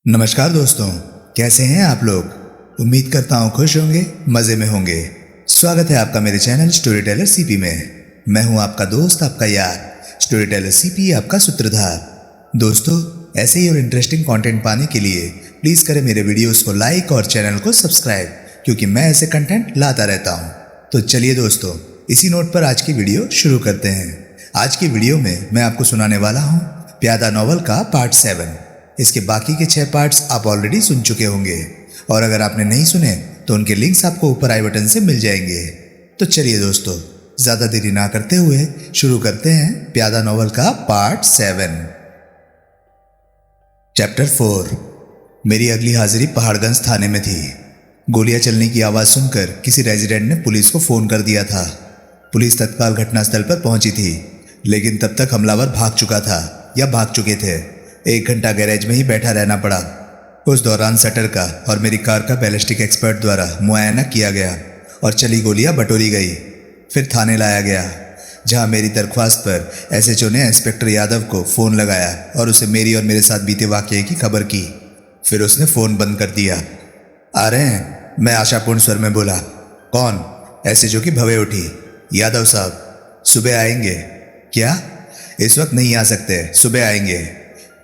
नमस्कार दोस्तों, कैसे हैं आप लोग। उम्मीद करता हूँ खुश होंगे, मज़े में होंगे। स्वागत है आपका मेरे चैनल स्टोरी टेलर सीपी में। मैं हूँ आपका दोस्त, आपका यार, स्टोरी टेलर सीपी, आपका सूत्रधार। दोस्तों, ऐसे ही और इंटरेस्टिंग कंटेंट पाने के लिए प्लीज़ करें मेरे वीडियोस को लाइक और चैनल को सब्सक्राइब, क्योंकि मैं ऐसे कंटेंट लाता रहता हूँ। तो चलिए दोस्तों, इसी नोट पर आज की वीडियो शुरू करते हैं। आज की वीडियो में मैं आपको सुनाने वाला हूँ प्यादा नॉवल का पार्ट 7। इसके बाकी के 6 पार्ट्स आप ऑलरेडी सुन चुके होंगे, और अगर आपने नहीं सुने तो उनके लिंक्स आपको ऊपर आई बटन से मिल जाएंगे। तो चलिए दोस्तों, ज़्यादा देरी ना करते हुए शुरू करते हैं प्यादा नॉवल का पार्ट 7। चैप्टर 4। मेरी अगली हाजिरी पहाड़गंज थाने में थी। गोलियां चलने की आवाज़ सुनकर किसी रेजिडेंट ने पुलिस को फ़ोन कर दिया था। पुलिस तत्काल घटनास्थल पर पहुंची थी, लेकिन तब तक हमलावर भाग चुका था या भाग चुके थे। 1 घंटा गैरेज में ही बैठा रहना पड़ा। उस दौरान शटर का और मेरी कार का बैलिस्टिक एक्सपर्ट द्वारा मुआयना किया गया और चली गोलियां बटोरी गई। फिर थाने लाया गया, जहां मेरी दरख्वास्त पर एसएचओ ने इंस्पेक्टर यादव को फ़ोन लगाया और उसे मेरी और मेरे साथ बीते वाक़ये की खबर की। फिर उसने फ़ोन बंद कर दिया। आ रहे हैं, मैं आशापूर्ण स्वर में बोला। कौन? एसएचओ की भवें उठी। यादव साहब, सुबह आएंगे? क्या? इस वक्त नहीं आ सकते, सुबह आएंगे।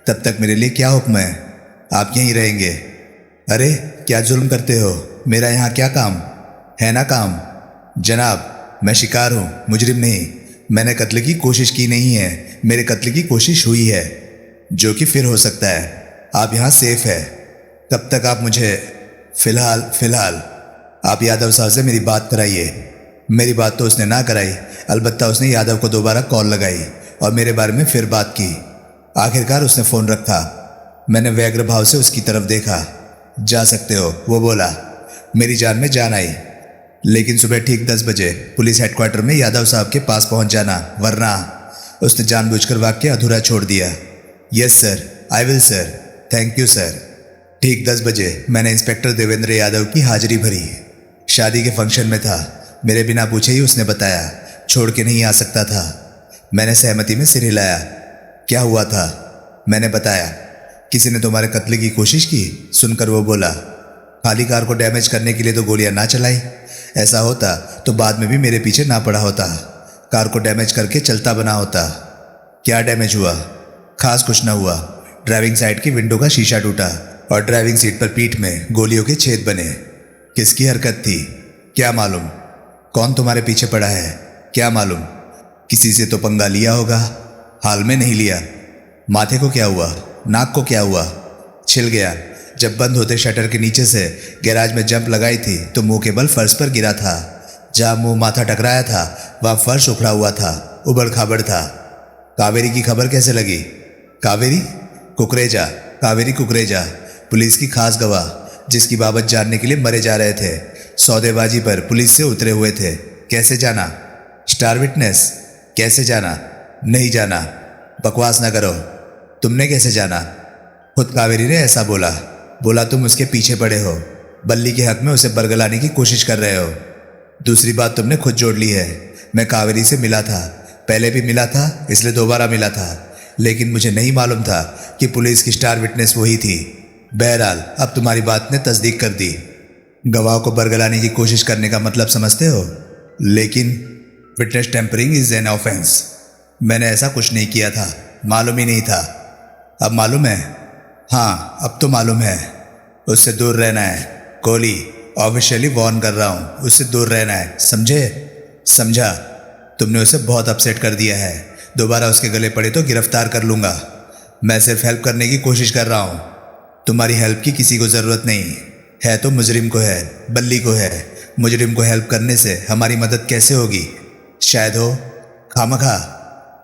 तब तक मेरे लिए क्या हुक्म है? आप यहीं रहेंगे? अरे क्या जुल्म करते हो, मेरा यहाँ क्या काम है? ना काम जनाब, मैं शिकार हूँ, मुजरिम नहीं। मैंने कत्ल की कोशिश की नहीं है, मेरे कत्ल की कोशिश हुई है, जो कि फिर हो सकता है। आप यहाँ सेफ है। तब तक आप मुझे फिलहाल आप यादव साहब से मेरी बात कराइए। मेरी बात तो उसने ना कराई, अलबत्ता उसने यादव को दोबारा कॉल लगाई और मेरे बारे में फिर बात की। आखिरकार उसने फ़ोन रखा। मैंने व्यग्र भाव से उसकी तरफ देखा। जा सकते हो, वो बोला। मेरी जान में जान आई, लेकिन सुबह ठीक 10 बजे पुलिस हेडक्वार्टर में यादव साहब के पास पहुंच जाना, वरना। उसने जानबूझकर वाक्य अधूरा छोड़ दिया। Yes sir, I will sir, thank you sir. ठीक 10 बजे मैंने इंस्पेक्टर देवेंद्र यादव की हाजिरी भरी। शादी के फंक्शन में था, मेरे बिना पूछे ही उसने बताया, छोड़ के नहीं आ सकता था। मैंने सहमति में सिर हिलाया। क्या हुआ था? मैंने बताया, किसी ने तुम्हारे कत्ल की कोशिश की। सुनकर वो बोला, खाली कार को डैमेज करने के लिए तो गोलियां ना चलाई। ऐसा होता तो बाद में भी मेरे पीछे ना पड़ा होता, कार को डैमेज करके चलता बना होता। क्या डैमेज हुआ? खास कुछ ना हुआ। ड्राइविंग साइड की विंडो का शीशा टूटा और ड्राइविंग सीट पर पीठ में गोलियों के छेद बने। किसकी हरकत थी? क्या मालूम। कौन तुम्हारे पीछे पड़ा है? क्या मालूम। किसी से तो पंगा लिया होगा। हाल में नहीं लिया। माथे को क्या हुआ? नाक को क्या हुआ? छिल गया। जब बंद होते शटर के नीचे से गैराज में जंप लगाई थी तो मुंह के बल फर्श पर गिरा था। जहाँ मुंह माथा टकराया था वहाँ फर्श उखड़ा हुआ था, उबड़ खाबड़ था। कावेरी की खबर कैसे लगी? कावेरी? कुकरेजा, कावेरी कुकरेजा, पुलिस की खास गवाह, जिसकी बाबत जानने के लिए मरे जा रहे थे। सौदेबाजी पर पुलिस से उतरे हुए थे। कैसे जाना? Star witness. कैसे जाना? नहीं जाना। बकवास ना करो। तुमने कैसे जाना? खुद कावेरी ने ऐसा बोला तुम उसके पीछे पड़े हो, बल्ली के हक में उसे बरगलाने की कोशिश कर रहे हो। दूसरी बात तुमने खुद जोड़ ली है। मैं कावेरी से मिला था, पहले भी मिला था, इसलिए दोबारा मिला था, लेकिन मुझे नहीं मालूम था कि पुलिस की स्टार विटनेस वही थी। बहरहाल अब तुम्हारी बात ने तस्दीक कर दी। गवाह को बरगलाने की कोशिश करने का मतलब समझते हो? लेकिन witness tampering is an offence. मैंने ऐसा कुछ नहीं किया था, मालूम ही नहीं था। अब मालूम है? हाँ, अब तो मालूम है। उससे दूर रहना है। कोहली, ऑफिशियली वार्न कर रहा हूँ, उससे दूर रहना है, समझे? समझा। तुमने उसे बहुत अपसेट कर दिया है। दोबारा उसके गले पड़े तो गिरफ्तार कर लूँगा। मैं सिर्फ हेल्प करने की कोशिश कर रहा हूँ। तुम्हारी हेल्प की किसी को ज़रूरत नहीं है, तो मुजरिम को है, बल्ली को है। मुजरिम को हेल्प करने से हमारी मदद कैसे होगी? शायद हो। खामखा।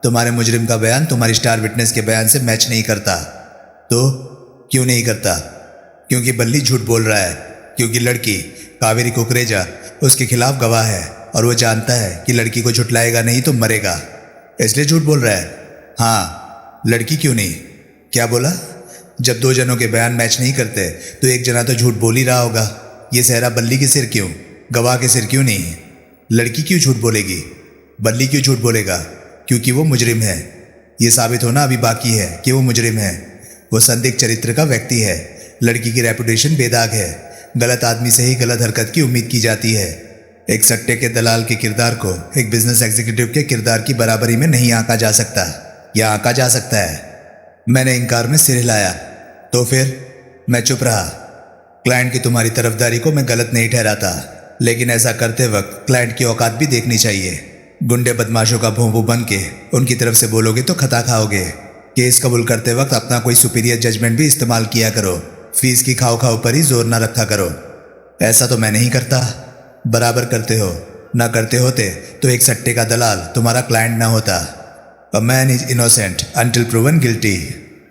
तुम्हारे मुजरिम का बयान तुम्हारी स्टार विटनेस के बयान से मैच नहीं करता। तो क्यों नहीं करता? क्योंकि बल्ली झूठ बोल रहा है। क्योंकि लड़की कावेरी कुकरेजा उसके खिलाफ गवाह है और वो जानता है कि लड़की को झुठलाएगा नहीं तो मरेगा, इसलिए झूठ बोल रहा है। हाँ, लड़की क्यों नहीं? क्या बोला? जब 2 जनों के बयान मैच नहीं करते तो एक जना तो झूठ बोल ही रहा होगा। ये सहरा बल्ली के सिर क्यों, गवाह के सिर क्यों नहीं? लड़की क्यों झूठ बोलेगी? बल्ली क्यों झूठ बोलेगा? क्योंकि वो मुजरिम है। ये साबित होना अभी बाकी है कि वो मुजरिम है। वो संदिग्ध चरित्र का व्यक्ति है, लड़की की रेपुटेशन बेदाग है। गलत आदमी से ही गलत हरकत की उम्मीद की जाती है। एक सट्टे के दलाल के किरदार को एक बिजनेस एग्जीक्यूटिव के किरदार की बराबरी में नहीं आंका जा सकता, या आंका जा सकता है। मैंने इनकार में सिर हिलाया। तो फिर? मैं चुप रहा। क्लाइंट की तुम्हारी तरफदारी को मैं गलत नहीं ठहराता, लेकिन ऐसा करते वक्त क्लाइंट की औकात भी देखनी चाहिए। गुंडे बदमाशों का भोंपू बन के उनकी तरफ से बोलोगे तो खता खाओगे। केस कबूल करते वक्त अपना कोई सुपीरियर जजमेंट भी इस्तेमाल किया करो। फीस की खाओ खाओ पर ही जोर ना रखा करो। ऐसा तो मैं नहीं करता। बराबर करते हो। ना करते होते तो एक सट्टे का दलाल तुम्हारा क्लाइंट ना होता। A man is innocent until proven guilty.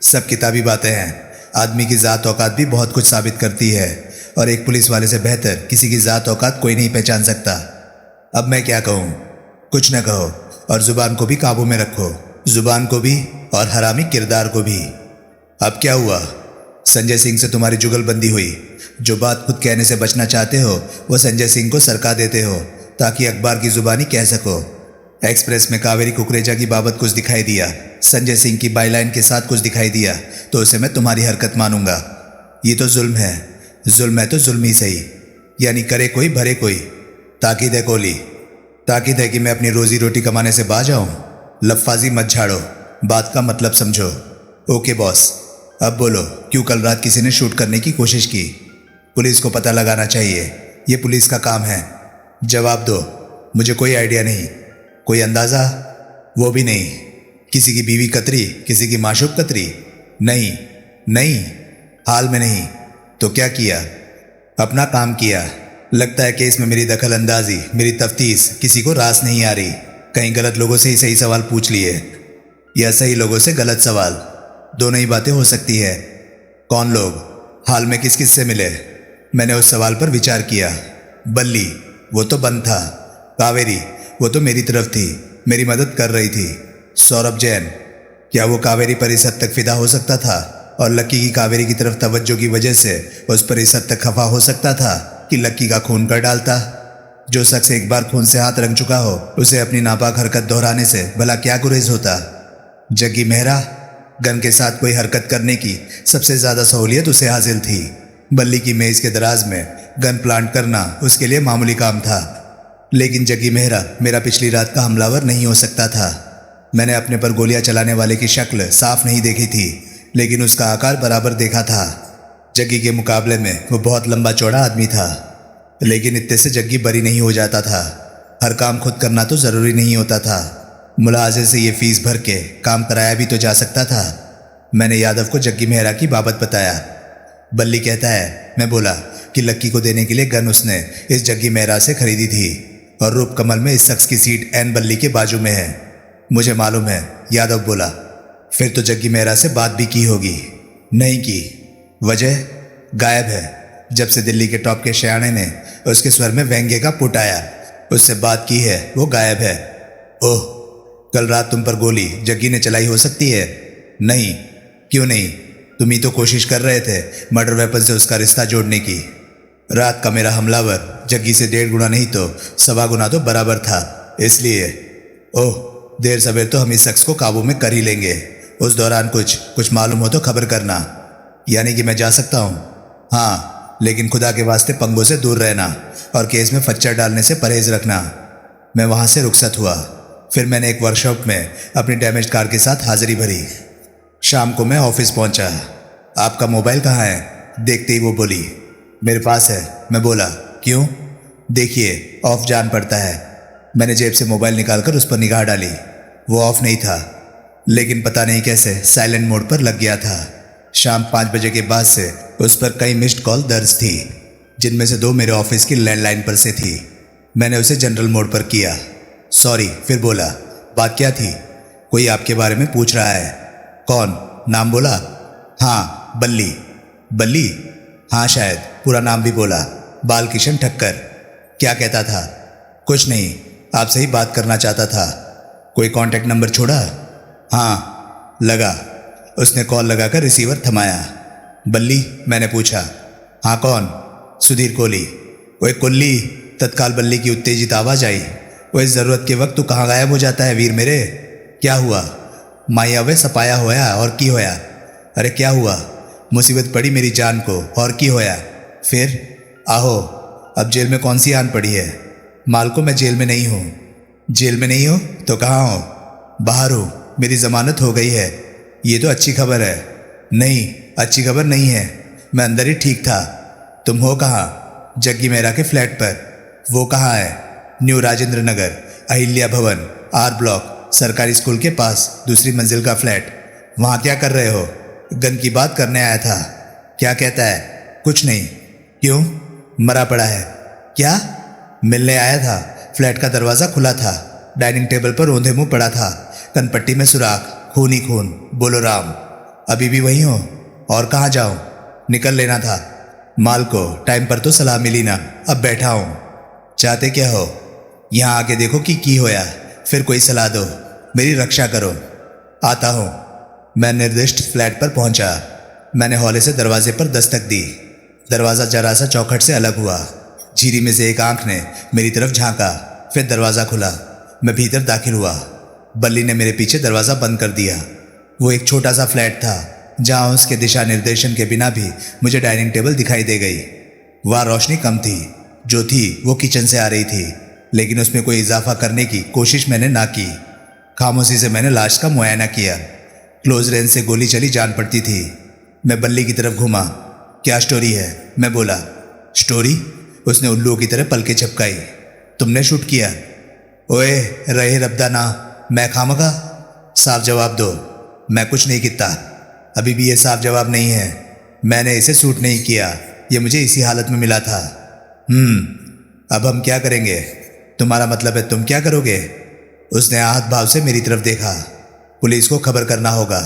सब किताबी बातें हैं। आदमी की ज़ात औकात भी बहुत कुछ साबित करती है, और एक पुलिस वाले से बेहतर किसी की ज़ात औकात कोई नहीं पहचान सकता। अब मैं क्या कहूँ? कुछ न कहो, और ज़ुबान को भी काबू में रखो। ज़ुबान को भी और हरामी किरदार को भी। अब क्या हुआ? संजय सिंह से तुम्हारी जुगलबंदी हुई। जो बात खुद कहने से बचना चाहते हो वो संजय सिंह को सरका देते हो ताकि अखबार की जुबानी कह सको। एक्सप्रेस में कावेरी कुकरेजा की बाबत कुछ दिखाई दिया, संजय सिंह की बाईलाइन के साथ कुछ दिखाई दिया, तो उसे मैं तुम्हारी हरकत मानूंगा। ये तो जुल्म है। जुल्म है तो जुल्म ही सही, यानी करे कोई भरे कोई। ताकीद है कोहली, ताकीद है कि मैं अपनी रोजी रोटी कमाने से बाज आऊं। लफाजी मत झाड़ो, बात का मतलब समझो। ओके बॉस, अब बोलो, क्यों कल रात किसी ने शूट करने की कोशिश की? पुलिस को पता लगाना चाहिए, ये पुलिस का काम है। जवाब दो। मुझे कोई आइडिया नहीं। कोई अंदाज़ा? वो भी नहीं। किसी की बीवी कतरी, किसी की माशूक कतरी? नहीं नहीं, हाल में नहीं। तो क्या किया? अपना काम किया। लगता है केस में मेरी दखल अंदाजी, मेरी तफ्तीश किसी को रास नहीं आ रही। कहीं गलत लोगों से ही सही सवाल पूछ लिए, या सही लोगों से गलत सवाल। दोनों ही बातें हो सकती है। कौन लोग? हाल में किस किस से मिले? मैंने उस सवाल पर विचार किया। बल्ली, वो तो बंद था। कावेरी, वो तो मेरी तरफ थी, मेरी मदद कर रही थी। सौरभ जैन, क्या वो कावेरी पर इस हद तक फिदा हो सकता था, और लक्की की कावेरी की तरफ तवज्जो की वजह से उस पर इस हद तक खफा हो सकता था कि लक्की का खून कर डालता? जो शख्स एक बार खून से हाथ रंग चुका हो, उसे अपनी नापाक हरकत दोहराने से भला क्या गुरेज होता? जग्गी मेहरा, गन के साथ कोई हरकत करने की सबसे ज़्यादा सहूलियत उसे हासिल थी। बल्ली की मेज़ के दराज में गन प्लांट करना उसके लिए मामूली काम था। लेकिन जग्गी मेहरा मेरा पिछली रात का हमलावर नहीं हो सकता था। मैंने अपने पर गोलियां चलाने वाले की शक्ल साफ नहीं देखी थी, लेकिन उसका आकार बराबर देखा था। जग्गी के मुकाबले में वो बहुत लंबा चौड़ा आदमी था, लेकिन इतने से जग्गी बरी नहीं हो जाता था। हर काम खुद करना तो ज़रूरी नहीं होता था। मुलाजे से ये फीस भर के काम कराया भी तो जा सकता था। मैंने यादव को जग्गी मेहरा की बाबत बताया। बल्ली कहता है, मैं बोला कि लक्की को देने के लिए गन उसने इस जग्गी मेहरा से खरीदी थी, और रूप कमल में इस शख्स की सीट एन बल्ली के बाजू में है। मुझे मालूम है, यादव बोला। फिर तो जग्गी मेहरा से बात भी की होगी। नहीं की। वजह? गायब है। जब से दिल्ली के टॉप के शयाने ने उसके स्वर में व्यंग्य का पुट आया, उससे बात की है, वो गायब है। ओह, कल रात तुम पर गोली जग्गी ने चलाई हो सकती है? नहीं। क्यों नहीं? तुम ही तो कोशिश कर रहे थे मर्डर वेपन से उसका रिश्ता जोड़ने की। रात का मेरा हमलावर जग्गी से 1.5 गुना नहीं तो 1.25 गुना तो बराबर था, इसलिए। ओह, देर सवेर तो हम इस शख्स को काबू में कर ही लेंगे। उस दौरान कुछ मालूम हो तो खबर करना। यानी कि मैं जा सकता हूँ? हाँ, लेकिन खुदा के वास्ते पंगों से दूर रहना और केस में फच्चर डालने से परहेज रखना। मैं वहाँ से रुखसत हुआ। फिर मैंने एक वर्कशॉप में अपनी डैमेज कार के साथ हाजिरी भरी। शाम को मैं ऑफिस पहुंचा। आपका मोबाइल कहाँ है? देखते ही वो बोली, मेरे पास है। मैं बोला, क्यों? देखिए, ऑफ जान पड़ता है। मैंने जेब से मोबाइल निकालकर उस पर निगाह डाली। वो ऑफ नहीं था, लेकिन पता नहीं कैसे साइलेंट मोड पर लग गया था। शाम 5 बजे के बाद से उस पर कई मिस्ड कॉल दर्ज थी, जिनमें से 2 मेरे ऑफिस की लैंडलाइन पर से थी। मैंने उसे जनरल मोड पर किया। सॉरी। फिर बोला, बात क्या थी? कोई आपके बारे में पूछ रहा है। कौन? नाम बोला? हाँ, बल्ली। बल्ली? हाँ शायद, पूरा नाम भी बोला। बाल किशन ठक्कर। क्या कहता था? कुछ नहीं, आपसे ही बात करना चाहता था। कोई कांटेक्ट नंबर छोड़ा? हाँ, लगा। उसने कॉल लगाकर रिसीवर थमाया। बल्ली? मैंने पूछा। हाँ, कौन? सुधीर कोहली। ओए कुल्ली, तत्काल बल्ली की उत्तेजित आवाज आई। ओए, ज़रूरत के वक्त तू कहाँ गायब हो जाता है वीर मेरे? क्या हुआ? माया वे सपाया होया और की होया? अरे क्या हुआ? मुसीबत पड़ी मेरी जान को, और की होया फिर? आहो, अब जेल में कौन सी आन पड़ी है? मालको, मैं जेल में नहीं हूँ। जेल में नहीं हो तो कहाँ हो? बाहर हूँ, मेरी जमानत हो गई है। ये तो अच्छी खबर है। नहीं, अच्छी खबर नहीं है, मैं अंदर ही ठीक था। तुम हो कहाँ? जग्गी मेहरा के फ्लैट पर। वो कहाँ है? न्यू राजेंद्र नगर, अहिल्या भवन, आर ब्लॉक, सरकारी स्कूल के पास, दूसरी मंजिल का फ्लैट। वहाँ क्या कर रहे हो? गन की बात करने आया था। क्या कहता है? कुछ नहीं। क्यों? मरा पड़ा है। क्या? मिलने आया था। फ्लैट का दरवाज़ा खुला था, डाइनिंग टेबल पर औंधे मुंह पड़ा था, कनपट्टी में सुराख, खून ही खून। बोलो राम। अभी भी वहीं हो? और कहाँ जाऊँ? निकल लेना था। माल को टाइम पर तो सलाह मिली ना, अब बैठा हूँ। चाहते क्या हो? यहाँ आके देखो कि की होया, फिर कोई सलाह दो, मेरी रक्षा करो। आता हूँ। मैं निर्दिष्ट फ्लैट पर पहुंचा। मैंने हौले से दरवाजे पर दस्तक दी। दरवाज़ा जरा सा चौखट से अलग हुआ। झीरी में से एक आंख ने मेरी तरफ झांका, फिर दरवाज़ा खुला। मैं भीतर दाखिल हुआ। बल्ली ने मेरे पीछे दरवाज़ा बंद कर दिया। वो एक छोटा सा फ्लैट था, जहाँ उसके दिशा निर्देशन के बिना भी मुझे डाइनिंग टेबल दिखाई दे गई। वहाँ रोशनी कम थी, जो थी वो किचन से आ रही थी, लेकिन उसमें कोई इजाफा करने की कोशिश मैंने ना की। खामोशी से मैंने लाश का मुआयना किया। क्लोज रेंज से गोली चली जान पड़ती थी। मैं बल्ली की तरफ घूमा। क्या स्टोरी है? मैं बोला। स्टोरी? उसने उल्लुओं की तरह पलके झपकाई। तुमने शूट किया? ओए रहे रब्दा ना, मैं खामगा? साफ जवाब दो। मैं कुछ नहीं किया। अभी भी ये साफ जवाब नहीं है। मैंने इसे शूट नहीं किया, ये मुझे इसी हालत में मिला था। अब हम क्या करेंगे? तुम्हारा मतलब है तुम क्या करोगे? उसने आहत भाव से मेरी तरफ देखा। पुलिस को खबर करना होगा।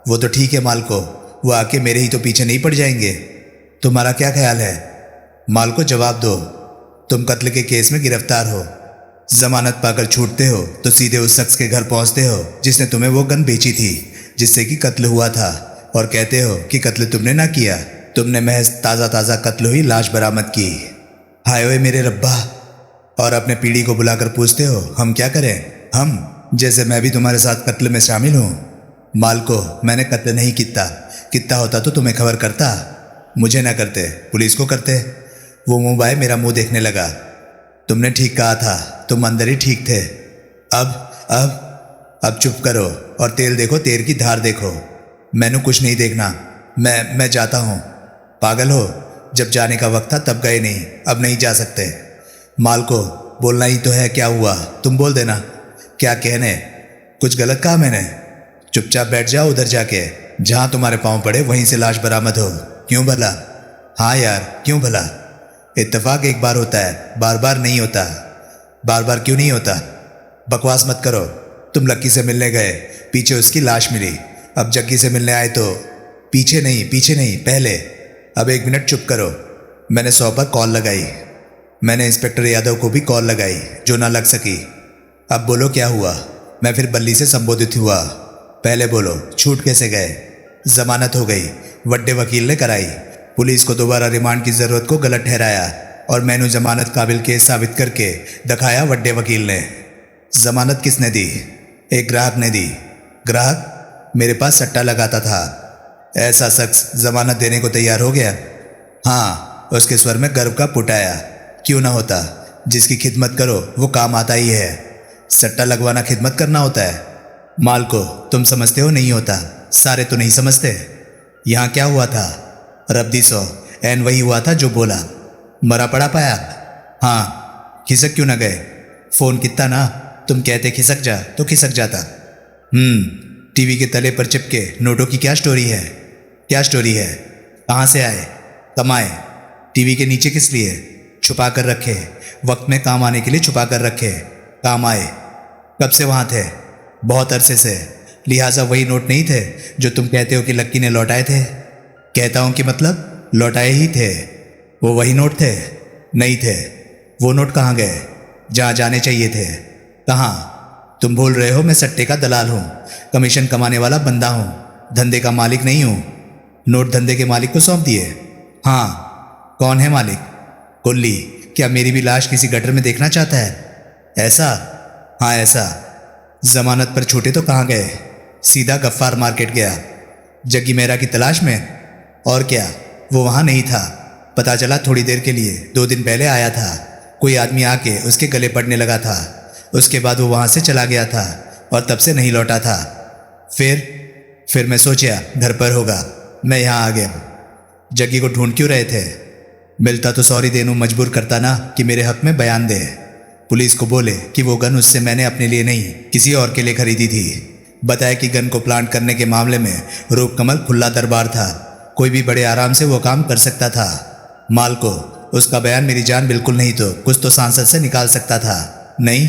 वो तो ठीक है माल को, वो आके मेरे ही तो पीछे नहीं पड़ जाएंगे। तुम्हारा क्या ख्याल है? माल को जवाब दो। तुम कत्ल के केस में गिरफ्तार हो। जमानत पाकर छूटते हो तो सीधे उस शख्स के घर पहुंचते हो जिसने तुम्हें वो गन बेची थी जिससे कि कत्ल हुआ था, और कहते हो कि कत्ल तुमने ना किया, तुमने महज ताज़ा ताज़ा कत्ल हुई लाश बरामद की। हाय ओए मेरे रब्बा। और अपने पीढ़ी को बुलाकर पूछते हो हम क्या करें? हम, जैसे मैं भी तुम्हारे साथ कत्ल में शामिल हूँ। माल को, मैंने कत्ल नहीं कितना होता तो तुम्हें खबर करता। मुझे ना करते, पुलिस को करते। वो मुंह बाए मेरा मुंह देखने लगा। तुमने ठीक कहा था, तुम अंदर ही ठीक थे। अब चुप करो और तेल देखो, तेल की धार देखो। मैंने कुछ नहीं देखना, मैं जाता हूँ। पागल हो? जब जाने का वक्त था तब गए नहीं, अब नहीं जा सकते। माल को, बोलना ही तो है, क्या हुआ तुम बोल देना। क्या कहने? कुछ गलत कहा मैंने? चुपचाप बैठ जाओ उधर जाके, जहाँ तुम्हारे पाँव पड़े वहीं से लाश बरामद हो। क्यों भला? हाँ यार, क्यों भला? इत्तेफाक एक बार होता है, बार बार नहीं होता। बार बार क्यों नहीं होता? बकवास मत करो। तुम लक्की से मिलने गए, पीछे उसकी लाश मिली। अब जग्गी से मिलने आए तो पीछे नहीं, पहले। अब 1 मिनट चुप करो। मैंने 100 पर कॉल लगाई। मैंने इंस्पेक्टर यादव को भी कॉल लगाई, जो ना लग सकी। अब बोलो क्या हुआ? मैं फिर बल्ली से संबोधित हुआ। पहले बोलो, छूट कैसे गए? जमानत हो गई, वड्डे वकील ने कराई। पुलिस को दोबारा रिमांड की जरूरत को गलत ठहराया और मैंने जमानत काबिल केस साबित करके दिखाया वड्डे वकील ने। जमानत किसने दी? एक ग्राहक ने दी। ग्राहक? मेरे पास सट्टा लगाता था। ऐसा शख्स जमानत देने को तैयार हो गया? हाँ, उसके स्वर में गर्व का पुट आया। क्यों ना होता? जिसकी खिदमत करो वो काम आता ही है। सट्टा लगवाना खिदमत करना होता है? माल को, तुम समझते हो नहीं होता, सारे तो नहीं समझते। यहाँ क्या हुआ था? रब्दी सो एन वही हुआ था जो बोला। मरा पड़ा पाया? हाँ। खिसक क्यों ना गए? फोन कितना ना, तुम कहते खिसक जा तो खिसक जाता। टीवी के तले पर चिपके नोटों की क्या स्टोरी है? क्या स्टोरी है? कहाँ से आए? कमाए? टीवी के नीचे किस लिए? छुपा कर रखे, वक्त में काम आने के लिए छुपा कर रखे। काम आए? कब से वहाँ थे? बहुत अरसे से। लिहाजा वही नोट नहीं थे जो तुम कहते हो कि लक्की ने लौटाए थे? कहता हूँ कि मतलब लौटाए ही थे। वो वही नोट थे? नहीं थे। वो नोट कहाँ गए? जहाँ जाने चाहिए थे। कहाँ? तुम भूल रहे हो मैं सट्टे का दलाल हूँ, कमीशन कमाने वाला बंदा हूँ, धंधे का मालिक नहीं हूँ। नोट धंधे के मालिक को सौंप दिए? हाँ। कौन है मालिक? कुल्ली। क्या मेरी भी लाश किसी गटर में देखना चाहता है? ऐसा? हाँ ऐसा। जमानत पर छूटे तो कहाँ गए? सीधा गफ्फार मार्केट गया। जग्गी मेहरा की तलाश में? और क्या, वो वहाँ नहीं था। पता चला थोड़ी देर के लिए 2 दिन पहले आया था। कोई आदमी आके उसके गले पड़ने लगा था। उसके बाद वो वहाँ से चला गया था और तब से नहीं लौटा था। फिर मैं सोचा घर पर होगा, मैं यहाँ आ गया। जग्गी को ढूंढ क्यों रहे थे? मिलता तो सॉरी देनू मजबूर करता ना कि मेरे हक में बयान दे। पुलिस को बोले कि वो गन उससे मैंने अपने लिए नहीं किसी और के लिए खरीदी थी। बताया कि गन को प्लांट करने के मामले में रूप कमल खुला दरबार था, कोई भी बड़े आराम से वो काम कर सकता था। माल को उसका बयान मेरी जान बिल्कुल नहीं तो कुछ तो सांसद से निकाल सकता था। नहीं,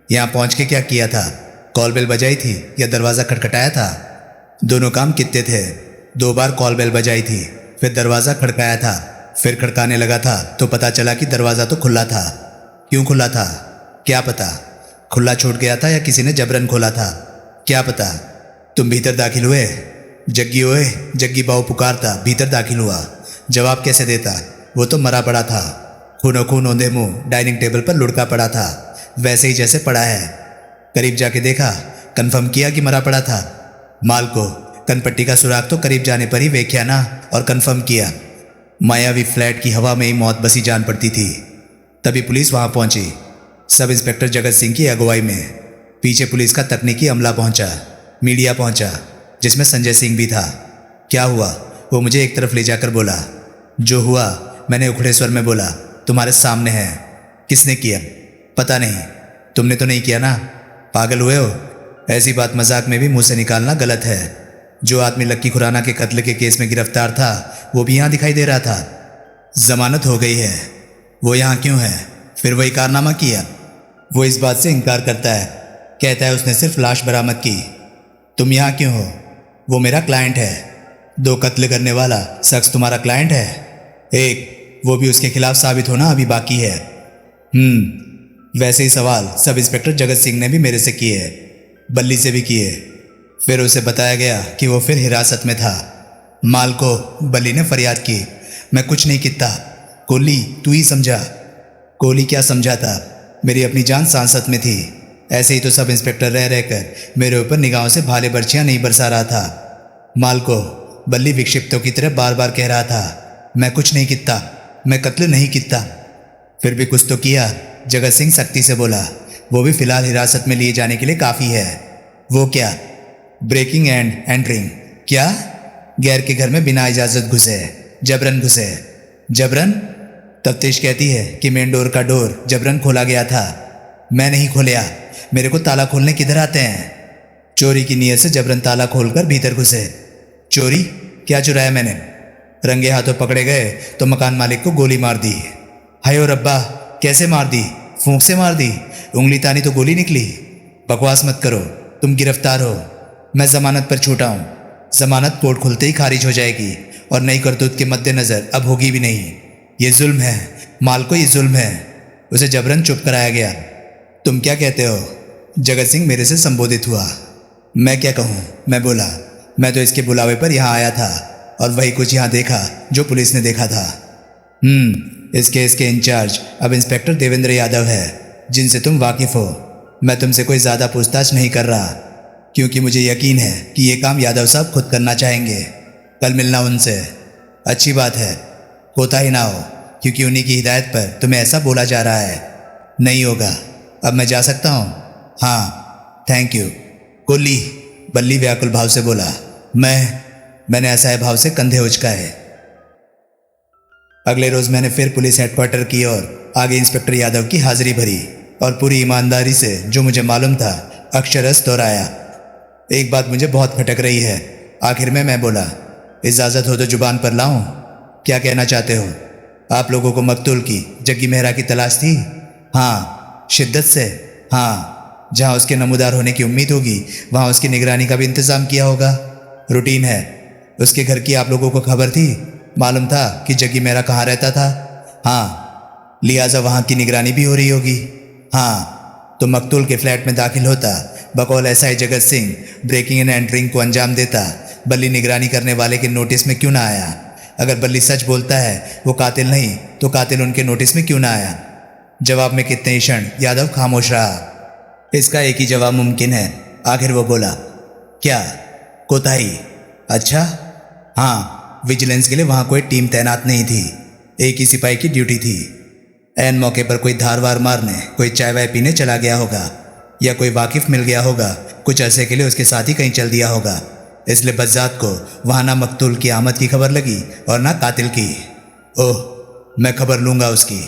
यहाँ पहुँच के क्या किया था? कॉल बेल बजाई थी या दरवाज़ा खटखटाया था? दोनों काम कितने थे। 2 बार कॉल बेल बजाई थी, फिर दरवाज़ा खड़काया था। फिर खड़काने लगा था तो पता चला कि दरवाज़ा तो खुला था। क्यों खुला था? क्या पता, खुला छूट गया था या किसी ने जबरन खोला था, क्या पता। तुम भीतर दाखिल हुए? जग्गी ओए, जग्गी बाऊ पुकारता भीतर दाखिल हुआ। जवाब कैसे देता? वो तो मरा पड़ा था, खूनो खून औंधे मुंह डाइनिंग टेबल पर लुढ़का पड़ा था, वैसे ही जैसे पड़ा है। करीब जाके देखा, कंफर्म किया कि मरा पड़ा था। माल को कनपट्टी का सुराग तो करीब जाने पर ही वेख्या ना और कंफर्म किया। मायावी फ्लैट की हवा में ही मौत बसी जान पड़ती थी। तभी पुलिस वहां पहुंची, सब इंस्पेक्टर जगत सिंह की अगुवाई में। पीछे पुलिस का तकनीकी अमला पहुंचा, मीडिया पहुंचा, जिसमें संजय सिंह भी था। क्या हुआ? वो मुझे एक तरफ ले जाकर बोला। जो हुआ मैंने उखड़े स्वर में बोला, तुम्हारे सामने है। किसने किया? पता नहीं। तुमने तो नहीं किया ना? पागल हुए हो? ऐसी बात मजाक में भी मुंह से निकालना गलत है। जो आदमी लक्की खुराना के कत्ल के केस में गिरफ्तार था वो भी यहाँ दिखाई दे रहा था। जमानत हो गई है, वो यहाँ क्यों है? फिर वही कारनामा किया। वो इस बात से इनकार करता है, कहता है उसने सिर्फ लाश बरामद की। तुम यहाँ क्यों हो? वो मेरा क्लाइंट है। 2 कत्ल करने वाला शख्स तुम्हारा क्लाइंट है? एक, वो भी उसके खिलाफ साबित होना अभी बाकी है। वैसे ही सवाल सब इंस्पेक्टर जगत सिंह ने भी मेरे से किए, बल्ली से भी किए। फिर उसे बताया गया कि वो फिर हिरासत में था। माल को बल्ली ने फरियाद की, मैं कुछ नहीं किता, कोहली तू ही समझा। कोहली क्या समझा था? मेरी अपनी जान सांसत में थी। ऐसे ही तो सब इंस्पेक्टर रह रहकर मेरे ऊपर निगाहों से भाले बर्छियाँ नहीं बरसा रहा था। माल को बल्ली विक्षिप्तों की तरह बार बार कह रहा था, मैं कुछ नहीं किता, मैं कत्ल नहीं किता। फिर भी कुछ तो किया, जगत सिंह सख्ती से बोला। वो भी फिलहाल हिरासत में लिए जाने के लिए काफ़ी है। वो क्या? Breaking and entering. क्या? गैर के घर में बिना इजाज़त घुसे, जबरन घुसे। जबरन? तफ्तीश कहती है कि मेन डोर का डोर जबरन खोला गया था। मैं नहीं खोलिया, मेरे को ताला खोलने किधर आते हैं? चोरी की नीयत से जबरन ताला खोलकर भीतर घुसे। चोरी? क्या चुराया मैंने? रंगे हाथों पकड़े गए तो मकान मालिक को गोली मार दी। हाय ओ रब्बा, कैसे मार दी? फूंक से मार दी? उंगली तानी तो गोली निकली। बकवास मत करो, तुम गिरफ्तार हो। मैं जमानत पर छूटा हूँ। जमानत कोर्ट खुलते ही खारिज हो जाएगी और नई करतूत के मद्देनजर अब होगी भी नहीं। ये जुल्म है, माल को ये जुल्म है। उसे जबरन चुप कराया गया। तुम क्या कहते हो? जगत सिंह मेरे से संबोधित हुआ। मैं क्या कहूँ? मैं बोला, मैं तो इसके बुलावे पर यहाँ आया था और वही कुछ यहाँ देखा जो पुलिस ने देखा था। इस केस के इंचार्ज अब इंस्पेक्टर देवेंद्र यादव है, जिनसे तुम वाकिफ हो। मैं तुमसे कोई ज़्यादा पूछताछ नहीं कर रहा, क्योंकि मुझे यकीन है कि ये काम यादव साहब खुद करना चाहेंगे। कल मिलना उनसे। अच्छी बात है, कोताही ना हो, क्योंकि उन्हीं की हिदायत पर तुम्हें ऐसा बोला जा रहा है। नहीं होगा। अब मैं जा सकता हूँ? हाँ, थैंक यू। कोहली, बल्ली व्याकुल भाव से बोला। मैंने असहाय भाव से कंधे उचकाए। अगले रोज मैंने फिर पुलिस हेडक्वार्टर की और आगे इंस्पेक्टर यादव की हाजिरी भरी और पूरी ईमानदारी से जो मुझे मालूम था अक्षरशः दोहराया। एक बात मुझे बहुत खटक रही है। आखिर में मैं बोला, इजाज़त हो तो जुबान पर लाऊं? क्या कहना चाहते हो? आप लोगों को मकतूल की जग्गी मेहरा की तलाश थी? हाँ, शिद्दत से। हाँ, जहाँ उसके नमूदार होने की उम्मीद होगी वहाँ उसकी निगरानी का भी इंतज़ाम किया होगा। रूटीन है। उसके घर की आप लोगों को खबर थी? मालूम था कि जग्गी मेहरा कहाँ रहता था? हाँ, लिहाजा वहाँ की निगरानी भी हो रही होगी। हाँ, तो मकतूल के फ्लैट में दाखिल होता, बकौल SI Jagat Singh breaking and entering को अंजाम देता। बल्ली निगरानी करने वाले के नोटिस में क्यों ना आया? अगर बल्ली सच बोलता है वो कातिल नहीं, तो कातिल उनके नोटिस में क्यों ना आया? जवाब में कितने ही क्षण यादव खामोश रहा। इसका एक ही जवाब मुमकिन है। आखिर वो बोला, क्या? कोताही? अच्छा, हाँ, विजिलेंस के लिए वहां कोई टीम तैनात नहीं थी, एक ही सिपाही की ड्यूटी थी। ऐन मौके पर कोई धार वार मारने, कोई चाय वाय पीने चला गया होगा या कोई वाकिफ मिल गया होगा, कुछ अरसे के लिए उसके साथ ही कहीं चल दिया होगा। इसलिए बज्जात को वहां ना मकतूल की आमद की खबर लगी और ना कातिल की। ओह, मैं खबर लूंगा उसकी,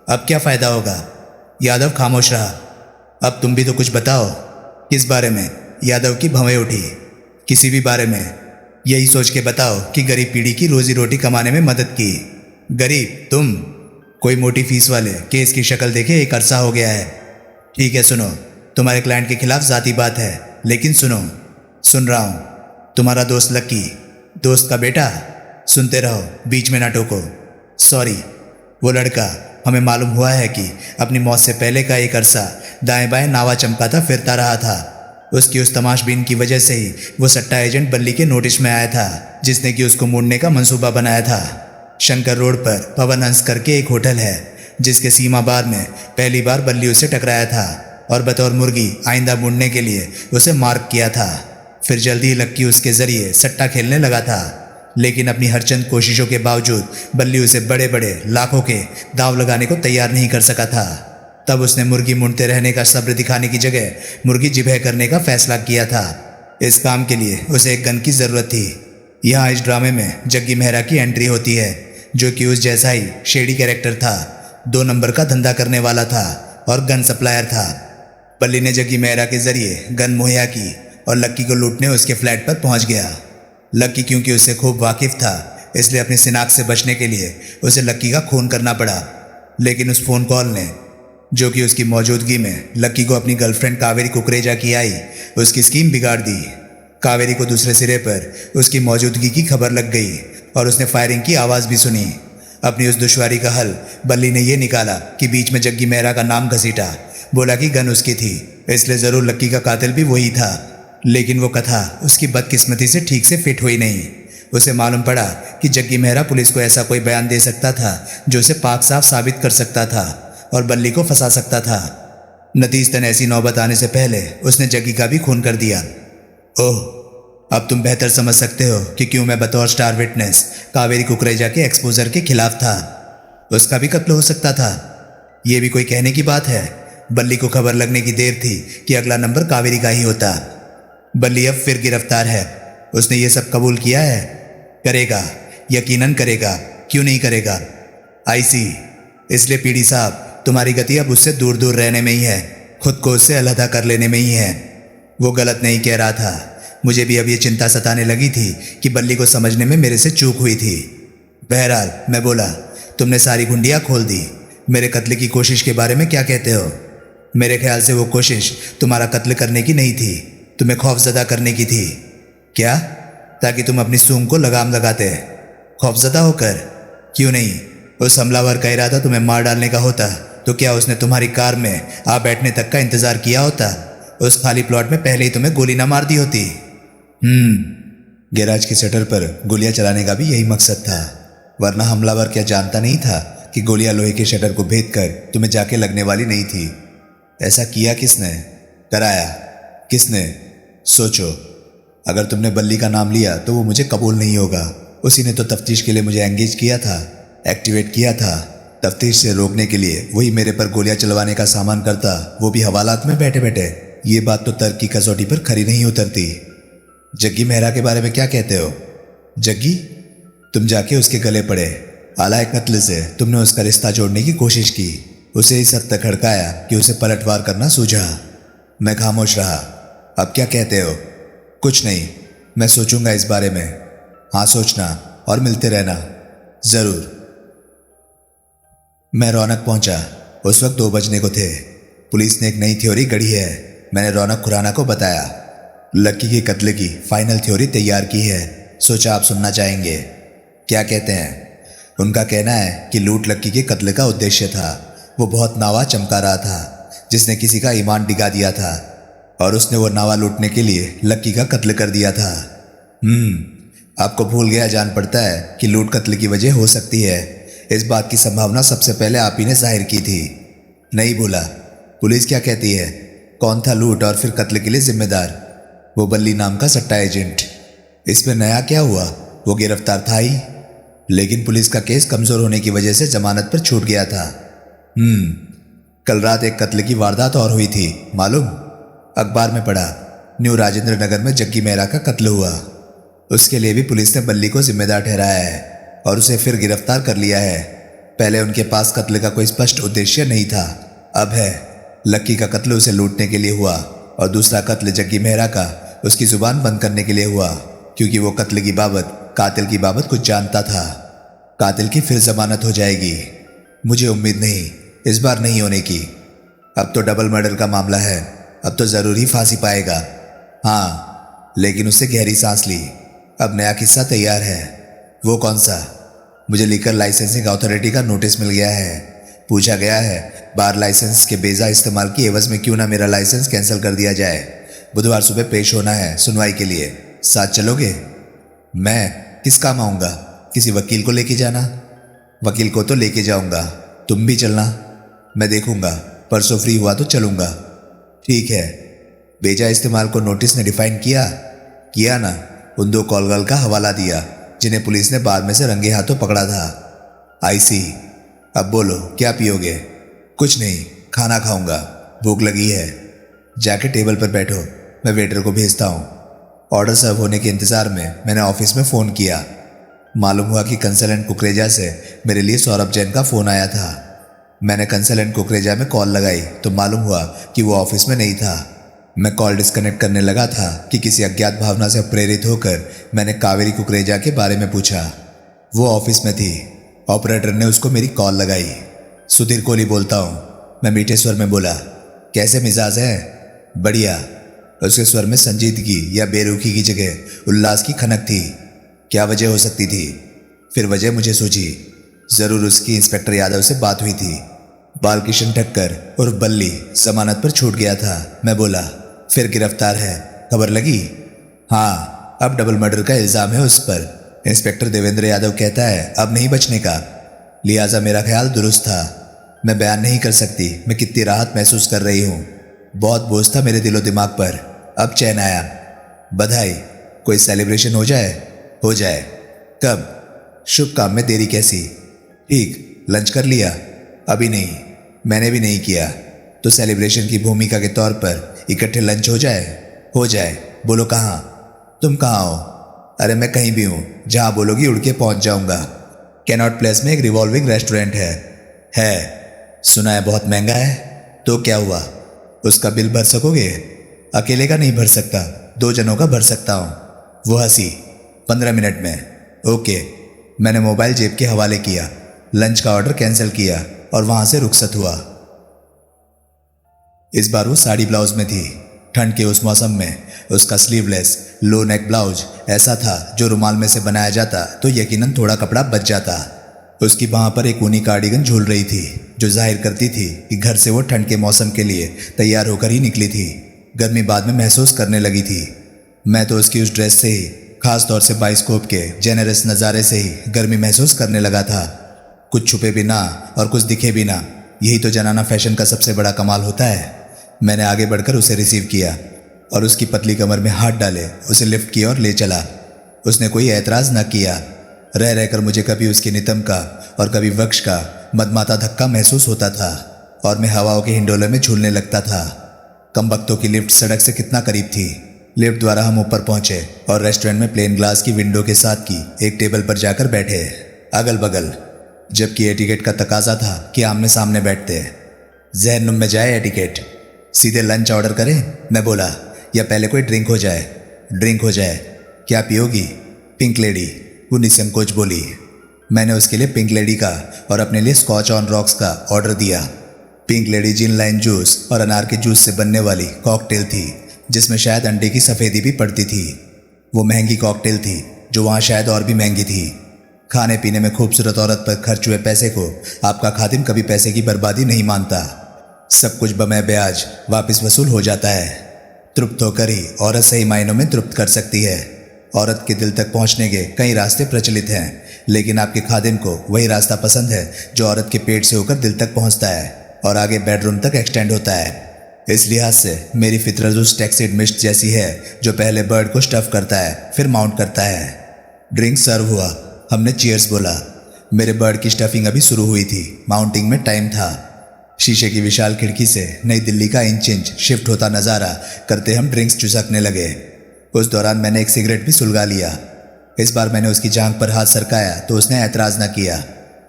अब क्या फायदा होगा। यादव खामोश रहा। अब तुम भी तो कुछ बताओ। किस बारे में? यादव की भवें उठी। किसी भी बारे में, यही सोच के बताओ कि गरीब पीढ़ी की रोजी रोटी कमाने में मदद की। गरीब तुम? कोई मोटी फीस वाले केस की शक्ल देखे एक अरसा हो गया है। ठीक है सुनो, तुम्हारे क्लाइंट के खिलाफ जाती बात है, लेकिन सुनो। सुन रहा हूं। तुम्हारा दोस्त लक्की, दोस्त का बेटा? सुनते रहो, बीच में ना टोको। सॉरी। वो लड़का, हमें मालूम हुआ है कि अपनी मौत से पहले का एक अरसा दाएं बाएं नावा चमकाता फिरता रहा था। उसकी उस तमाशबीन की वजह से ही वो सट्टा एजेंट बल्ली के नोटिस में आया था, जिसने कि उसको मूंढने का मंसूबा बनाया था। शंकर रोड पर पवन हंस करके एक होटल है, जिसके सीमा बार में पहली बार बल्ली उसे टकराया था और बतौर मुर्गी आइंदा मूंढने के लिए उसे मार्क किया था। फिर जल्दी ही लक्की उसके जरिए सट्टा खेलने लगा था, लेकिन अपनी हर चंद कोशिशों के बावजूद बल्ली उसे बड़े बड़े लाखों के दांव लगाने को तैयार नहीं कर सका था। तब उसने मुर्गी मूंढते रहने का सब्र दिखाने की जगह मुर्गी जिबह करने का फैसला किया था। इस काम के लिए उसे एक गन की ज़रूरत थी। यहाँ इस ड्रामे में जग्गी मेहरा की एंट्री होती है, जो कि उस जैसा ही शेडी कैरेक्टर था, 2 नंबर का धंधा करने वाला था और गन सप्लायर था। बल्ली ने जग्गी मेहरा के जरिए गन मुहैया की और लक्की को लूटने उसके फ्लैट पर पहुंच गया। लक्की क्योंकि उससे खूब वाकिफ था, इसलिए अपनी शिनाख्त से बचने के लिए उसे लक्की का खून करना पड़ा। लेकिन उस फ़ोन कॉल ने, जो कि उसकी मौजूदगी में लक्की को अपनी गर्लफ्रेंड कावेरी कुकरेजा की आई, उसकी स्कीम बिगाड़ दी। कावेरी को दूसरे सिरे पर उसकी मौजूदगी की खबर लग गई और उसने फायरिंग की आवाज़ भी सुनी। अपनी उस दुश्वारी का हल बल्ली ने यह निकाला कि बीच में जग्गी मेहरा का नाम घसीटा। बोला कि गन उसकी थी, इसलिए ज़रूर लक्की का कातिल भी वही था। लेकिन वो कथा उसकी बदकिस्मती से ठीक से फिट हुई नहीं। उसे मालूम पड़ा कि जग्गी मेहरा पुलिस को ऐसा कोई बयान दे सकता था जो उसे पाक साफ साबित कर सकता था और बल्ली को फंसा सकता था। नतीजतन ऐसी नौबत आने से पहले उसने जग्गी का भी खून कर दिया। ओह, अब तुम बेहतर समझ सकते हो कि क्यों मैं बतौर स्टार विटनेस कावेरी कुकरेजा के एक्सपोजर के खिलाफ था। उसका भी कत्ल हो सकता था, ये भी कोई कहने की बात है। बल्ली को खबर लगने की देर थी कि अगला नंबर कावेरी का ही होता। बल्ली अब फिर गिरफ्तार है। उसने ये सब कबूल किया है। करेगा, यकीनन करेगा, क्यों नहीं करेगा। आई सी। इसलिए पीडी साहब, तुम्हारी गति अब उससे दूर दूर रहने में ही है, खुद को उससे अलहदा कर लेने में ही है। वो गलत नहीं कह रहा था। मुझे भी अब ये चिंता सताने लगी थी कि बल्ली को समझने में मेरे से चूक हुई थी। बहरहाल मैं बोला, तुमने सारी गुंडियाँ खोल दी। मेरे कत्ल की कोशिश के बारे में क्या कहते हो? मेरे ख्याल से वो कोशिश तुम्हारा कत्ल करने की नहीं थी, तुम्हें खौफजदा करने की थी। क्या? ताकि तुम अपनी सूंग को लगाम लगाते। खौफजदा होकर? क्यों नहीं। उस हमलावर का इरादा तुम्हें मार डालने का होता तो क्या उसने तुम्हारी कार में आ बैठने तक का इंतजार किया होता? उस खाली प्लॉट में पहले ही तुम्हें गोली ना मार दी होती। गैराज के शटर पर गोलियां चलाने का भी यही मकसद था, वरना हमलावर क्या जानता नहीं था कि गोलियां लोहे के शटर को भेद कर तुम्हें जाके लगने वाली नहीं थी। ऐसा किया किसने? कराया किसने? सोचो। अगर तुमने बल्ली का नाम लिया तो वो मुझे कबूल नहीं होगा। उसी ने तो तफ्तीश के लिए मुझे एंगेज किया था, एक्टिवेट किया था। तफ्तीश से रोकने के लिए वही मेरे पर गोलियां चलवाने का सामान करता, वो भी हवालात में बैठे बैठे। ये बात तो तर्क की कसौटी पर खरी नहीं उतरती। जग्गी मेहरा के बारे में क्या कहते हो? जग्गी? तुम जाके उसके गले पड़े। आला कत्ल से तुमने उसका रिश्ता जोड़ने की कोशिश की, उसे इस हद तक हड़काया कि उसे पलटवार करना सूझा। मैं खामोश रहा। अब क्या कहते हो? कुछ नहीं, मैं सोचूंगा इस बारे में। हाँ, सोचना और मिलते रहना जरूर। मैं रौनक पहुंचा। उस वक्त 2 बजने को थे। पुलिस ने एक नई थ्योरी गढ़ी है। मैंने रौनक खुराना को बताया। लक्की के कत्ले की फाइनल थ्योरी तैयार की है, सोचा आप सुनना चाहेंगे। क्या कहते हैं? उनका कहना है कि लूट लक्की के कत्ले का उद्देश्य था। वो बहुत नावा चमका रहा था, जिसने किसी का ईमान डिगा दिया था और उसने वो नावा लूटने के लिए लक्की का कत्ल कर दिया था। आपको भूल गया जान पड़ता है कि लूट कत्ल की वजह हो सकती है। इस बात की संभावना सबसे पहले आप ही ने जाहिर की थी। नहीं भूला। पुलिस क्या कहती है? कौन था लूट और फिर कत्ल के लिए जिम्मेदार? वो बल्ली नाम का सट्टा एजेंट। इसमें नया क्या हुआ? वो गिरफ्तार था ही, लेकिन पुलिस का केस कमजोर होने की वजह से जमानत पर छूट गया था। कल रात एक कत्ल की वारदात और हुई थी, मालूम? अखबार में पढ़ा, न्यू राजेंद्र नगर में जग्गी मेहरा का कत्ल हुआ। उसके लिए भी पुलिस ने बल्ली को जिम्मेदार ठहराया है और उसे फिर गिरफ्तार कर लिया है। पहले उनके पास कत्ल का कोई स्पष्ट उद्देश्य नहीं था, अब है। लक्की का कत्ल उसे लूटने के लिए हुआ और दूसरा कत्ल जग्गी मेहरा का उसकी जुबान बंद करने के लिए हुआ, क्योंकि वो कत्ल की बाबत, कातिल की बाबत कुछ जानता था। कातिल की फिर जमानत हो जाएगी। मुझे उम्मीद नहीं, इस बार नहीं होने की। अब तो डबल मर्डर का मामला है, अब तो जरूर ही फांसी पाएगा। हाँ, लेकिन उससे गहरी सांस ली। अब नया किस्सा तैयार है। वो कौन सा? मुझे लीकर लाइसेंसिंग अथॉरिटी का नोटिस मिल गया है। पूछा गया है बार लाइसेंस के बेजा इस्तेमाल की एवज में क्यों ना मेरा लाइसेंस कैंसिल कर दिया जाए। बुधवार सुबह पेश होना है सुनवाई के लिए। साथ चलोगे? मैं किस काम आऊँगा? किसी वकील को लेके जाना? वकील को तो लेके जाऊँगा, तुम भी चलना। मैं देखूँगा, परसों फ्री हुआ तो चलूँगा। ठीक है। बेजा इस्तेमाल को नोटिस ने डिफाइन किया ना? उन 2 कॉल गर्ल का हवाला दिया जिन्हें पुलिस ने बाद में से रंगे हाथों पकड़ा था। आई सी। अब बोलो, क्या पियोगे? कुछ नहीं, खाना खाऊंगा, भूख लगी है। जाके टेबल पर बैठो, मैं वेटर को भेजता हूँ। ऑर्डर सर्व होने के इंतज़ार में मैंने ऑफिस में फ़ोन किया। मालूम हुआ कि कंसल्टेंट कुकरेजा से मेरे लिए सौरभ जैन का फ़ोन आया था। मैंने कंसल्टेंट कुकरेजा में कॉल लगाई तो मालूम हुआ कि वो ऑफिस में नहीं था। मैं कॉल डिस्कनेक्ट करने लगा था कि किसी अज्ञात भावना से प्रेरित होकर मैंने कावेरी कुकरेजा के बारे में पूछा। वो ऑफिस में थी। ऑपरेटर ने उसको मेरी कॉल लगाई। सुधीर कोहली बोलता हूँ, मैं मीठे स्वर में बोला। कैसे मिजाज है? बढ़िया। उसके स्वर में संजीदगी या बेरुखी की जगह उल्लास की खनक थी। क्या वजह हो सकती थी? फिर वजह मुझे सूझी। जरूर उसकी इंस्पेक्टर यादव से बात हुई थी। बालकिशन ठक्कर उर्फ बल्ली जमानत पर छूट गया था। मैं बोला, फिर गिरफ्तार है, खबर लगी? हाँ, अब डबल मर्डर का इल्ज़ाम है उस पर। इंस्पेक्टर देवेंद्र यादव कहता है अब नहीं बचने का। लिहाजा मेरा ख्याल दुरुस्त था। मैं बयान नहीं कर सकती मैं कितनी राहत महसूस कर रही हूँ। बहुत बोझ था मेरे दिलो दिमाग पर, अब चैन आया। बधाई। कोई सेलिब्रेशन हो जाए? हो जाए। कब? शुभ काम में देरी कैसी? ठीक। लंच कर लिया? अभी नहीं, मैंने भी नहीं किया। तो सेलिब्रेशन की भूमिका के तौर पर इकट्ठे लंच हो जाए? हो जाए। बोलो कहाँ? तुम कहाँ हो? अरे मैं कहीं भी हूँ, जहाँ बोलोगी उड़ के पहुँच जाऊँगा। कैनॉट प्लेस में एक रिवॉल्विंग रेस्टोरेंट है। सुना है बहुत महंगा है। तो क्या हुआ? उसका बिल भर सकोगे? अकेले का नहीं भर सकता, 2 जनों का भर सकता हूँ। वो हंसी। 15 मिनट में। ओके। मैंने मोबाइल जेब के हवाले किया, लंच का ऑर्डर कैंसिल किया और वहाँ से रुखसत हुआ। इस बार वो साड़ी ब्लाउज में थी। ठंड के उस मौसम में उसका स्लीवलेस लो नेक ब्लाउज ऐसा था जो रुमाल में से बनाया जाता तो यकीनन थोड़ा कपड़ा बच जाता। उसकी बाह पर एक ऊनी कार्डिगन झूल रही थी जो जाहिर करती थी कि घर से वो ठंड के मौसम के लिए तैयार होकर ही निकली थी। गर्मी बाद में महसूस करने लगी थी। मैं तो उसकी उस ड्रेस से ही, खास तौर से बाइस्कोप के जेनरस नज़ारे से ही गर्मी महसूस करने लगा था। कुछ छुपे भी ना और कुछ दिखे भी ना, यही तो जनाना फैशन का सबसे बड़ा कमाल होता है। मैंने आगे बढ़कर उसे रिसीव किया और उसकी पतली कमर में हाथ डाले उसे लिफ्ट किया और ले चला। उसने कोई ऐतराज़ न किया। रह रहकर मुझे कभी उसकी नितंब का और कभी वृक्ष का मदमाता धक्का महसूस होता था और मैं हवाओं के हिंडोले में झूलने लगता था। कमबख्तों की लिफ्ट सड़क से कितना करीब थी। लिफ्ट द्वारा हम ऊपर पहुंचे और रेस्टोरेंट में प्लेन ग्लास की विंडो के साथ की एक टेबल पर जाकर बैठे अगल बगल, जबकि एटिकेट का तकाजा था कि आमने सामने बैठते। जहनुम में जाए एटिकेट। सीधे लंच ऑर्डर करें? मैं बोला, या पहले कोई ड्रिंक हो जाए? ड्रिंक हो जाए। क्या पियोगी? पिंक लेडी, वो निसंकोच बोली। मैंने उसके लिए पिंक लेडी का और अपने लिए स्कॉच ऑन रॉक्स का ऑर्डर दिया। पिंक लेडी जिन लाइन जूस और अनार के जूस से बनने वाली कॉकटेल थी जिसमें शायद अंडे की सफ़ेदी भी पड़ती थी। वो महंगी कॉकटेल थी जो वहाँ शायद और भी महंगी थी। खाने पीने में खूबसूरत औरत पर खर्च हुए पैसे को आपका खादिम कभी पैसे की बर्बादी नहीं मानता। सब कुछ बमै ब्याज वापस वसूल हो जाता है। तृप्त होकर ही औरत सही मायनों में तृप्त कर सकती है। औरत के दिल तक पहुंचने के कई रास्ते प्रचलित हैं, लेकिन आपके खादिम को वही रास्ता पसंद है जो औरत के पेट से होकर दिल तक पहुंचता है और आगे बेडरूम तक एक्सटेंड होता है। इस लिहाज से मेरी फितरत उस टैक्सिड मिस्ट जैसी है जो पहले बर्ड को स्टफ करता है फिर माउंट करता है। ड्रिंक सर्व हुआ। हमने चीयर्स बोला। मेरे बर्ड की स्टफिंग अभी शुरू हुई थी। माउंटिंग में टाइम था। शीशे की विशाल खिड़की से नई दिल्ली का इंच इंच शिफ्ट होता नजारा करते हम ड्रिंक्स चुसकने लगे। उस दौरान मैंने एक सिगरेट भी सुलगा लिया। इस बार मैंने उसकी जांघ पर हाथ सरकाया तो उसने ऐतराज न किया।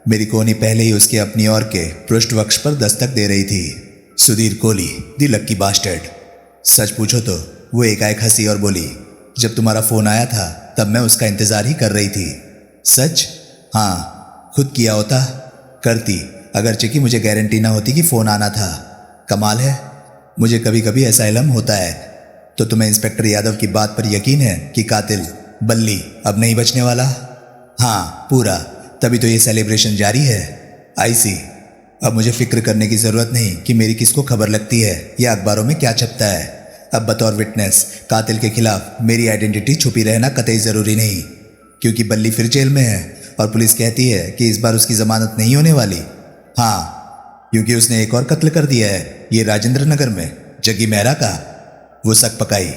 मेरी कोहनी पहले ही उसके अपनी ओर के पृष्ठवक्ष पर दस्तक दे रही थी। Sudhir Kohli, the lucky bastard. सच पूछो तो वो एकाएक हंसी और बोली, जब तुम्हारा फोन आया था तब मैं उसका इंतजार ही कर रही थी। सच? हाँ, खुद किया होता करती, अगरचे कि मुझे गारंटी ना होती कि फोन आना था। कमाल है, मुझे कभी कभी ऐसा इल्म होता है। तो तुम्हें इंस्पेक्टर यादव की बात पर यकीन है कि कातिल बल्ली अब नहीं बचने वाला? हाँ, पूरा। तभी तो ये सेलिब्रेशन जारी है। आई सी। अब मुझे फिक्र करने की जरूरत नहीं कि मेरी किसको खबर लगती है या अखबारों में क्या छपता है। अब बतौर विटनेस कातिल के खिलाफ मेरी आइडेंटिटी छुपी रहना कतई जरूरी नहीं, क्योंकि बल्ली फिर जेल में है और पुलिस कहती है कि इस बार उसकी जमानत नहीं होने वाली। हाँ, क्योंकि उसने एक और कत्ल कर दिया है, ये राजेंद्र नगर में, जग्गी मेहरा का। वो शक पकाई,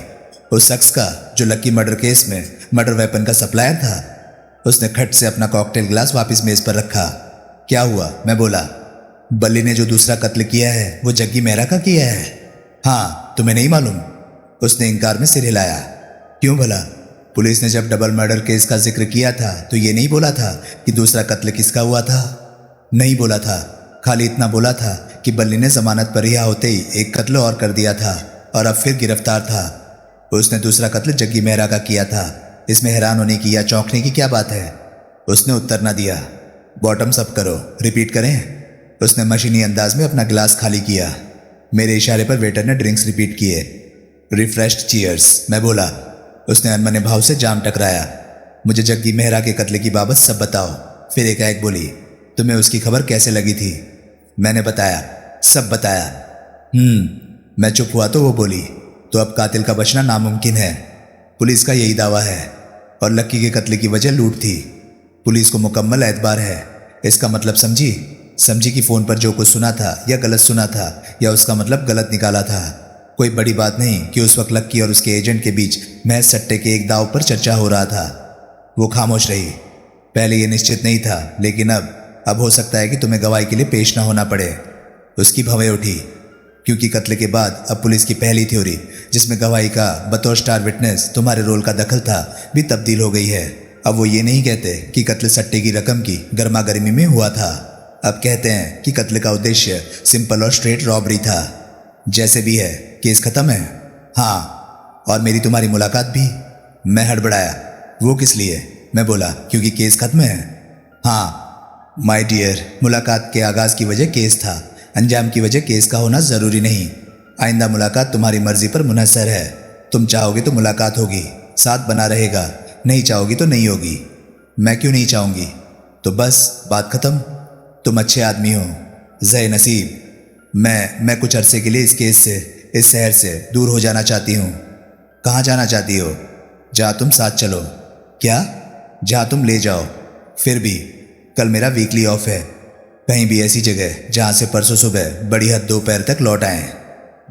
उस शख्स का जो लक्की मर्डर केस में मर्डर वेपन का सप्लायर था। उसने खट से अपना कॉकटेल ग्लास वापस मेज पर रखा। क्या हुआ? मैं बोला। बल्ली ने जो दूसरा कत्ल किया है वो जग्गी मेहरा का किया है। हाँ, तुम्हें नहीं मालूम? उसने इनकार में सिर हिलाया। क्यों भला? पुलिस ने जब डबल मर्डर केस का जिक्र किया था तो ये नहीं बोला था कि दूसरा कत्ल किसका हुआ था? नहीं बोला था, खाली इतना बोला था कि बल्ली ने जमानत पर रिहा होते ही एक कत्ल और कर दिया था और अब फिर गिरफ्तार था। उसने दूसरा कत्ल जग्गी मेहरा का किया था। इसमें हैरान होने की या चौंकने की क्या बात है? उसने उत्तर न दिया। बॉटम्स अप करो, रिपीट करें? उसने मशीनी अंदाज में अपना गिलास खाली किया। मेरे इशारे पर वेटर ने ड्रिंक्स रिपीट किए। रिफ्रेश्ड चीयर्स, मैं बोला। उसने अनमने भाव से जाम टकराया। मुझे जग्गी मेहरा के कत्ले की बाबत सब बताओ। फिर एकाएक बोली, तुम्हें उसकी खबर कैसे लगी थी? मैंने बताया, सब बताया। मैं चुप हुआ तो वो बोली, तो अब कातिल का बचना नामुमकिन है। पुलिस का यही दावा है और लक्की के कत्ले की वजह लूट थी। पुलिस को मुकम्मल एतबार है। इसका मतलब समझी? समझी कि फोन पर जो कुछ सुना था या गलत सुना था या उसका मतलब गलत निकाला था। कोई बड़ी बात नहीं कि उस वक्त लक्की और उसके एजेंट के बीच महज सट्टे के एक दाव पर चर्चा हो रहा था। वो खामोश रही। पहले ये निश्चित नहीं था, लेकिन अब हो सकता है कि तुम्हें गवाही के लिए पेश ना होना पड़े। उसकी भवें उठी, क्योंकि कत्ल के बाद अब पुलिस की पहली थ्योरी, जिसमें गवाही का बतौर स्टार विटनेस तुम्हारे रोल का दखल था, भी तब्दील हो गई है। अब वो ये नहीं कहते कि कत्ल सट्टे की रकम की गर्मा गर्मी में हुआ था। अब कहते हैं कि कत्ल का उद्देश्य सिंपल और स्ट्रेट रॉबरी था। जैसे भी है, केस खत्म है। हाँ, और मेरी तुम्हारी मुलाकात भी। मैं हड़बड़ाया। वो किस लिए? मैं बोला, क्योंकि केस खत्म है। हाँ माय डियर, मुलाकात के आगाज की वजह केस था, अंजाम की वजह केस का होना जरूरी नहीं। आइंदा मुलाकात तुम्हारी मर्जी पर मुनहसर है। तुम चाहोगे तो मुलाकात होगी, साथ बना रहेगा। नहीं चाहोगी तो नहीं होगी। मैं क्यों नहीं चाहूँगी? तो बस बात खत्म। तुम अच्छे आदमी हो, ज़े नसीब। मैं कुछ अरसे के लिए इस केस से, इस शहर से दूर हो जाना चाहती हूँ। कहाँ जाना चाहती हो? जहाँ तुम साथ चलो। क्या? जहाँ तुम ले जाओ। फिर भी कल मेरा वीकली ऑफ है। कहीं भी ऐसी जगह जहाँ से परसों सुबह बड़ी हद दोपहर तक लौट आएं।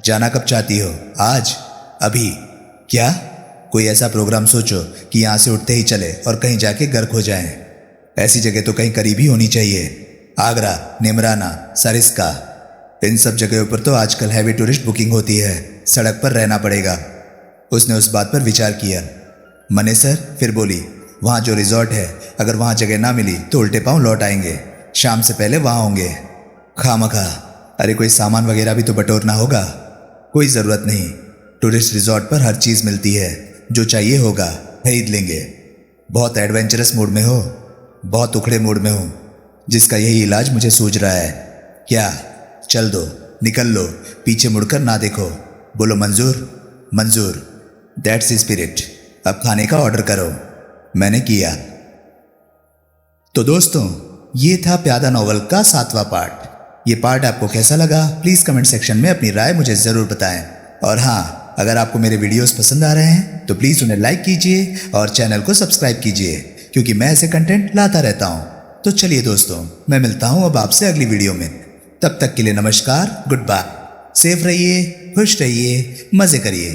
जाना कब चाहती हो? आज? अभी? क्या? कोई ऐसा प्रोग्राम सोचो कि यहाँ से उठते ही चले और कहीं जाके गर्क हो जाएं। ऐसी जगह तो कहीं करीब ही होनी चाहिए। आगरा, निमराना, सरिस्का, इन सब जगहों पर तो आजकल हैवी टूरिस्ट बुकिंग होती है। सड़क पर रहना पड़ेगा। उसने उस बात पर विचार किया। मनेसर फिर बोली, वहाँ जो रिजॉर्ट है, अगर वहाँ जगह ना मिली तो उल्टे पांव लौट आएंगे। शाम से पहले वहाँ होंगे। खामखा। अरे कोई सामान वगैरह भी तो बटोरना होगा। कोई ज़रूरत नहीं, टूरिस्ट रिजॉर्ट पर हर चीज़ मिलती है। जो चाहिए होगा खरीद लेंगे। बहुत एडवेंचरस मूड में हो? बहुत उखड़े मूड में हो, जिसका यही इलाज मुझे सूझ रहा है। क्या? चल दो, निकल लो, पीछे मुड़कर ना देखो। बोलो मंजूर? मंजूर। That's spirit. अब खाने का ऑर्डर करो। मैंने किया। तो दोस्तों, ये था प्यादा नॉवल का 7वां पार्ट। ये पार्ट आपको कैसा लगा? प्लीज़ कमेंट सेक्शन में अपनी राय मुझे ज़रूर बताएं। और हाँ, अगर आपको मेरे वीडियोस पसंद आ रहे हैं तो प्लीज़ उन्हें लाइक कीजिए और चैनल को सब्सक्राइब कीजिए, क्योंकि मैं ऐसे कंटेंट लाता रहता हूँ। तो चलिए दोस्तों, मैं मिलता हूँ अब आपसे अगली वीडियो में। तब तक के लिए नमस्कार, गुड बाय। सेफ रहिए, खुश रहिए, मज़े करिए।